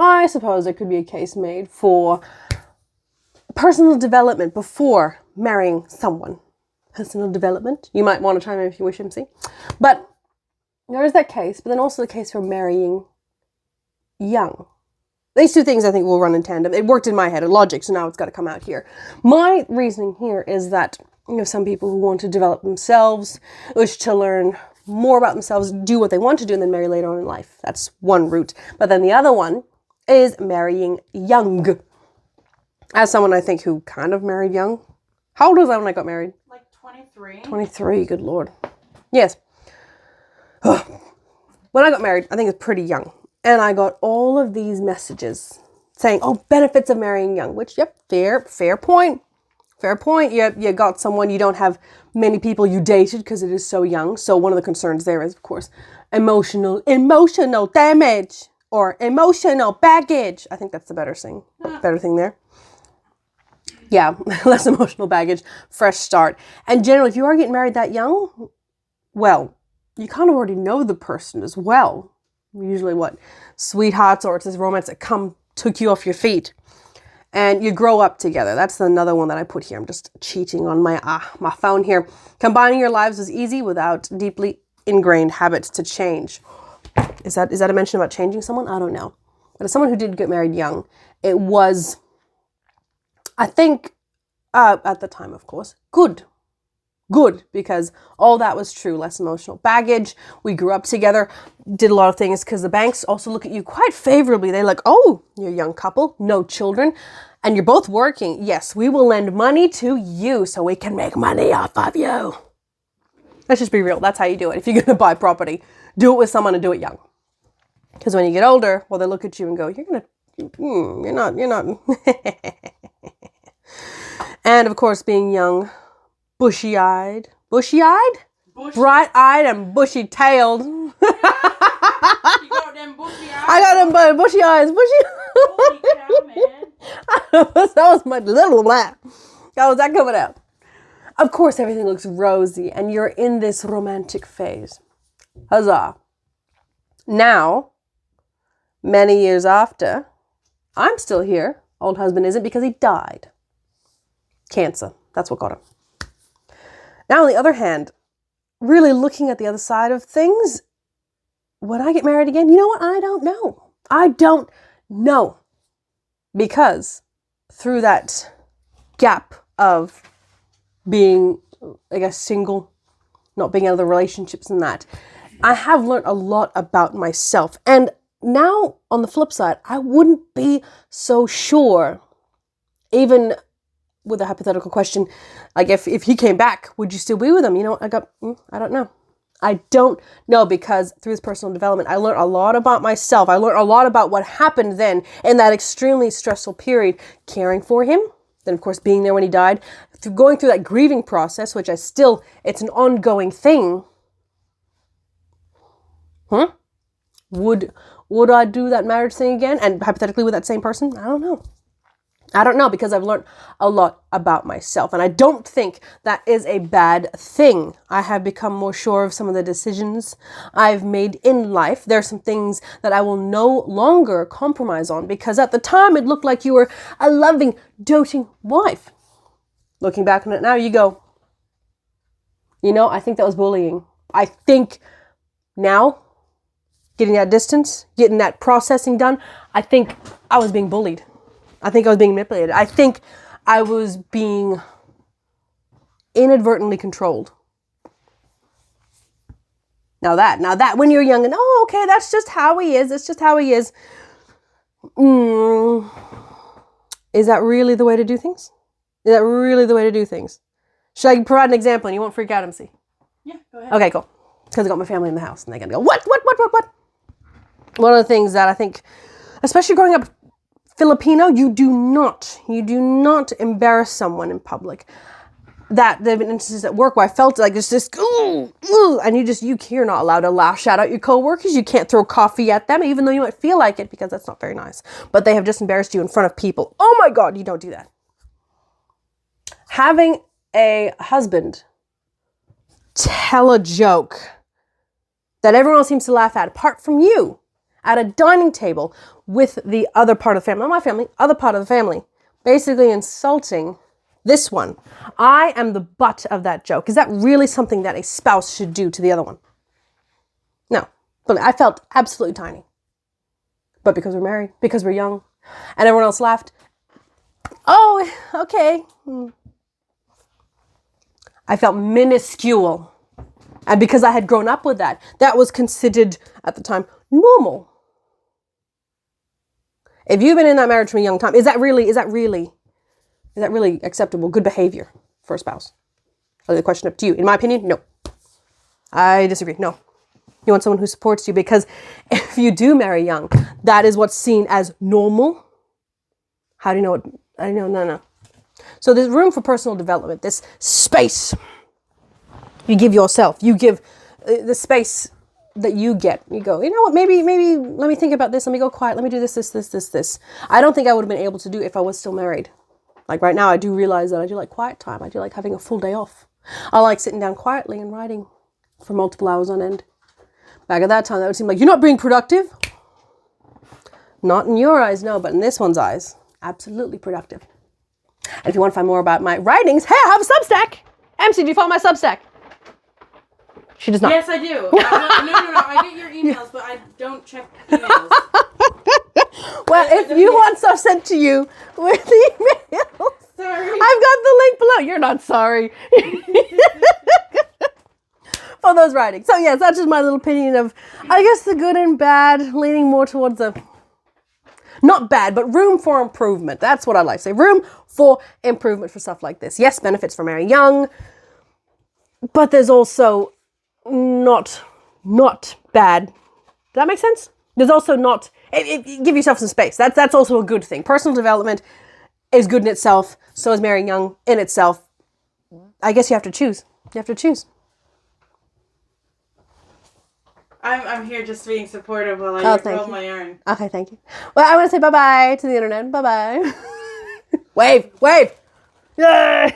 I suppose there could be a case made for personal development before marrying someone. Personal development. You might want to chime in if you wish, MC. But there is that case, but then also the case for marrying young. These two things I think will run in tandem. It worked in my head, logic, so now it's got to come out here. My reasoning here is that, some people who want to develop themselves, wish to learn more about themselves, do what they want to do, and then marry later on in life. That's one route. But then the other one is marrying young. As someone, I think, who kind of married young. How old was I when I got married? Like 23. 23, good Lord. Yes. When I got married, I think it was pretty young. And I got all of these messages saying, benefits of marrying young, which, yep, fair point. Fair point. You got someone, you don't have many people you dated because it is so young. So one of the concerns there is, of course, emotional damage or emotional baggage. I think that's the better thing there. Yeah, less emotional baggage, fresh start. And generally, if you are getting married that young, well, you kind of already know the person as well. Usually sweethearts, or it's this romance that took you off your feet. And you grow up together. That's another one that I put here. I'm just cheating on my phone here. Combining your lives was easy without deeply ingrained habits to change. Is that a mention about changing someone? I don't know. But as someone who did get married young, it was, I think, at the time, of course, good, because all that was true. Less emotional baggage. We grew up together, did a lot of things, because the banks also look at you quite favorably. They're like, oh, you're a young couple, no children, and you're both working. Yes, we will lend money to you so we can make money off of you. Let's just be real. That's how you do it. If you're going to buy property, do it with someone and do it young. Because when you get older, well, they look at you and go, you're not. And of course, being young, bushy-eyed, bright-eyed and bushy-tailed. You got them bushy eyes? I got them bushy eyes. Holy cow, man. That was my little black. How was that coming out? Of course, everything looks rosy and you're in this romantic phase. Huzzah. Now, many years after, I'm still here. Old husband isn't because he died. Cancer. That's what got him. Now, on the other hand, really looking at the other side of things, when I get married again, you know what? I don't know. Because through that gap of being, I guess, single, not being out of the relationships and that, I have learned a lot about myself. And now, on the flip side, I wouldn't be so sure, even with a hypothetical question, like if he came back, would you still be with him? You know, I don't know. I don't know, because through this personal development, I learned a lot about myself. I learned a lot about what happened then in that extremely stressful period, caring for him. Then, of course, being there when he died, going through that grieving process, which it's an ongoing thing. Would I do that marriage thing again? And hypothetically with that same person? I don't know, because I've learned a lot about myself. And I don't think that is a bad thing. I have become more sure of some of the decisions I've made in life. There are some things that I will no longer compromise on, because at the time it looked like you were a loving, doting wife. Looking back on it now, you go, I think that was bullying. I think now, getting that distance, getting that processing done, I think I was being bullied. I think I was being manipulated. I think I was being inadvertently controlled. Now that when you're young and, okay, that's just how he is. It's just how he is. Is that really the way to do things? Should I provide an example and you won't freak out, MC? Yeah, go ahead. Okay, cool. Because I got my family in the house and they're going to go, what? One of the things that I think, especially growing up Filipino, you do not embarrass someone in public. That there have been instances at work where I felt like it's just, and you're not allowed to shout out your coworkers. You can't throw coffee at them, even though you might feel like it, because that's not very nice. But they have just embarrassed you in front of people. Oh my God, you don't do that. Having a husband tell a joke that everyone else seems to laugh at, apart from you, at a dining table with the other part of the family, not my family, other part of the family, basically insulting this one. I am the butt of that joke. Is that really something that a spouse should do to the other one? No. But I felt absolutely tiny. But because we're married, because we're young, and everyone else laughed, oh, okay. I felt minuscule. And because I had grown up with that, that was considered, at the time, normal. If you've been in that marriage from a young time, is that really acceptable, good behavior for a spouse? I'll leave the question up to you. In my opinion, no. I disagree. No. You want someone who supports you, because if you do marry young, that is what's seen as normal. How do you know what? I know, no. So there's room for personal development, this space you give yourself. You give the space that you get. You go, you know what, maybe let me think about this. Let me go quiet. Let me do this. I don't think I would have been able to do it if I was still married. Like right now, I do realize that I do like quiet time. I do like having a full day off. I like sitting down quietly and writing for multiple hours on end. Back at that time, that would seem like, you're not being productive. Not in your eyes, no, but in this one's eyes, absolutely productive. And if you want to find more about my writings, hey, I have a Substack. MC, do you follow my Substack? She does not. Yes, I do. No. I get your emails, but I don't check emails. Well, if you want stuff sent to you with emails, Sorry. I've got the link below. You're not sorry. For those writings. So yes, that's just my little opinion of, I guess, the good and bad, leaning more towards the, not bad, but room for improvement. That's what I like to say. Room for improvement for stuff like this. Yes, benefits for marrying young, but there's also not bad. Does that make sense? There's also not, give yourself some space. That's also a good thing. Personal development is good in itself. So is marrying young in itself. I guess you have to choose. You have to choose. I'm here just being supportive while I roll my yarn. Okay, thank you. Well, I want to say bye-bye to the internet. Bye-bye. Wave. Yay!